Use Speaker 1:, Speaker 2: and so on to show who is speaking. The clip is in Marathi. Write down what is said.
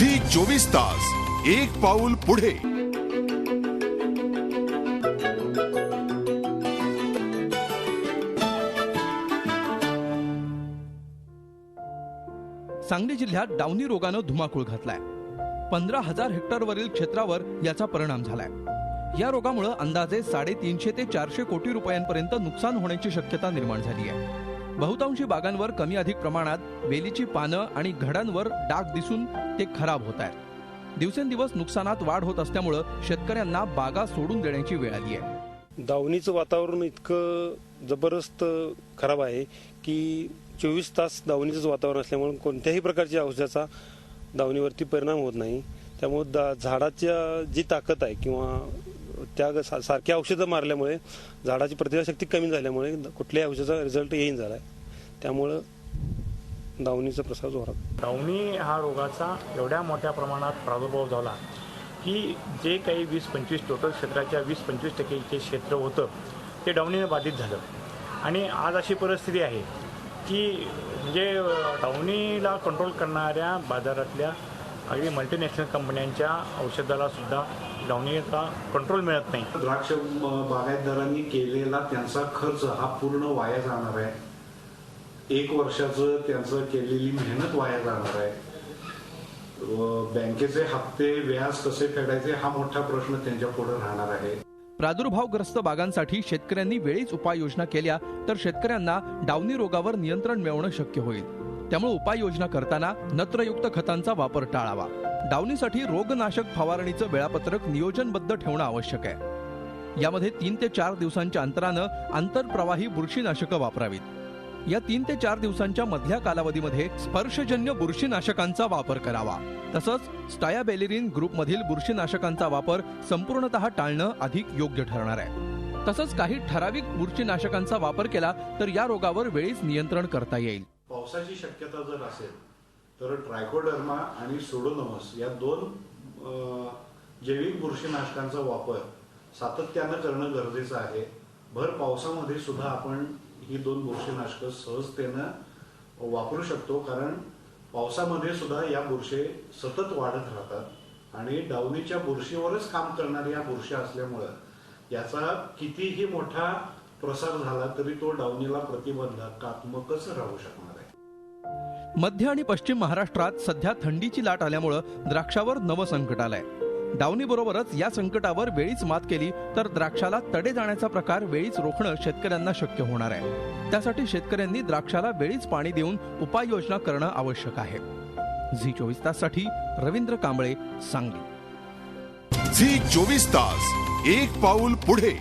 Speaker 1: झी 24 तास एक पाऊल पुढे।
Speaker 2: सांगली जिल्ह्यात डावणी रोगानं धुमाकूळ घातलाय। 15,000 हेक्टरवरील क्षेत्रावर याचा परिणाम झालाय। या रोगामुळे अंदाजे 350 ते 400 कोटी रुपयांपर्यंत नुकसान होण्याची शक्यता निर्माण झाली आहे। बहुतांशी बागांवर कमी अधिक प्रमाणात वेलीची पानं आणि घडांवर डाग दिसून ते खराब होत आहेत। दिवसेंदिवस नुकसानात वाढ होत असल्यामुळे शेतकऱ्यांना बागा सोडून देण्याची वेळ आली आहे।
Speaker 3: दावणीचं वातावरण इतकं जबरदस्त खराब आहे की 24 तास दावणीचंच वातावरण असल्यामुळे कोणत्याही प्रकारच्या औषधाचा दावणीवरती परिणाम होत नाही। त्यामुळे झाडाच्या जी ताकद आहे किंवा त्या सारख्या औषधं मारल्यामुळे झाडाची प्रतिकारशक्ती कमी झाल्यामुळे कुठल्याही औषधाचा रिझल्ट येईन झाला आहे। त्यामुळं दावणीचा प्रसार जोरात।
Speaker 4: दावणी हा रोगाचा एवढ्या मोठ्या प्रमाणात प्रादुर्भाव झाला की जे काही 20-25 टोटल क्षेत्राच्या 20-25% जे क्षेत्र होतं ते दावणीने बाधित झालं। आणि आज अशी परिस्थिती आहे की म्हणजे दावणीला कंट्रोल करणाऱ्या बाजारातल्या अगदी मल्टीनॅशनल कंपन्यांच्या औषधाला सुद्धा दावणीचा कंट्रोल मिळत नाही।
Speaker 5: द्राक्ष बागायतदारांनी केलेला त्यांचा खर्च हा पूर्ण वाया जाणार आहे। 1 वर्षाचं त्यांचं केलेली मेहनत वाया जाणार आहे। बँकेचे हप्ते व्याज कसे फेडायचे हा मोठा प्रश्न त्यांच्या पुढे राहणार आहे।
Speaker 2: प्रादुर्भावग्रस्त बागांसाठी शेतकऱ्यांनी वेळीच उपाययोजना केल्या तर शेतकऱ्यांना डावणी रोगावर नियंत्रण मिळवणं शक्य होईल। त्यामुळे उपाययोजना करताना नत्रयुक्त खतांचा वापर टाळावा। डावणीसाठी रोगनाशक फवारणीचं वेळापत्रक नियोजनबद्ध ठेवणं आवश्यक आहे। यामध्ये 3 ते 4 दिवसांच्या अंतरानं आंतरप्रवाही बुरशीनाशकं वापरावीत। या 3 ते 4 दिवसांच्या मधल्या कालावधीमध्ये स्पर्शजन्य बुरशीनाशकांचा वापर करावा। तसंच स्टायाबेलिरिन ग्रुपमधील बुरशीनाशकांचा वापर संपूर्णतः टाळणं अधिक योग्य ठरणार आहे। तसंच काही ठराविक बुरशीनाशकांचा वापर केला तर या रोगावर वेळीच नियंत्रण करता येईल।
Speaker 5: पावसाची शक्यता जर असेल तर ट्रायकोडर्मा आणि सुडोमोनास या 2 जैविक बुरशीनाशकांचा वापर सातत्यानं करणं गरजेचं आहे। भर पावसामध्ये सुद्धा आपण ही 2 बुरशीनाशकं सहजतेनं वापरू शकतो, कारण पावसामध्ये सुद्धा या बुरशी सतत वाढत राहतात आणि डावणीच्या बुरशीवरच काम करणाऱ्या या बुरशी असल्यामुळं याचा कितीही मोठा प्रसार झाला तरी तो डावणीला प्रतिबंधात्मकच राहू शकणार आहे।
Speaker 2: मध्य आणि पश्चिम महाराष्ट्रात सध्या थंडीची लाट आल्यामुळे द्राक्षावर नवं संकट आलंय। दावणीबरोबरच या संकटावर वेळीच मात केली तर द्राक्षाला तडे जाण्याचा प्रकार वेळीच रोखणं शेतकऱ्यांना शक्य होणार आहे। त्यासाठी शेतकऱ्यांनी द्राक्षाला वेळीच पाणी देऊन उपाययोजना करणं आवश्यक आहे। झी 24 ताससाठी रवींद्र कांबळे, सांगली।
Speaker 1: झी 24 तास एक पाऊल पुढे।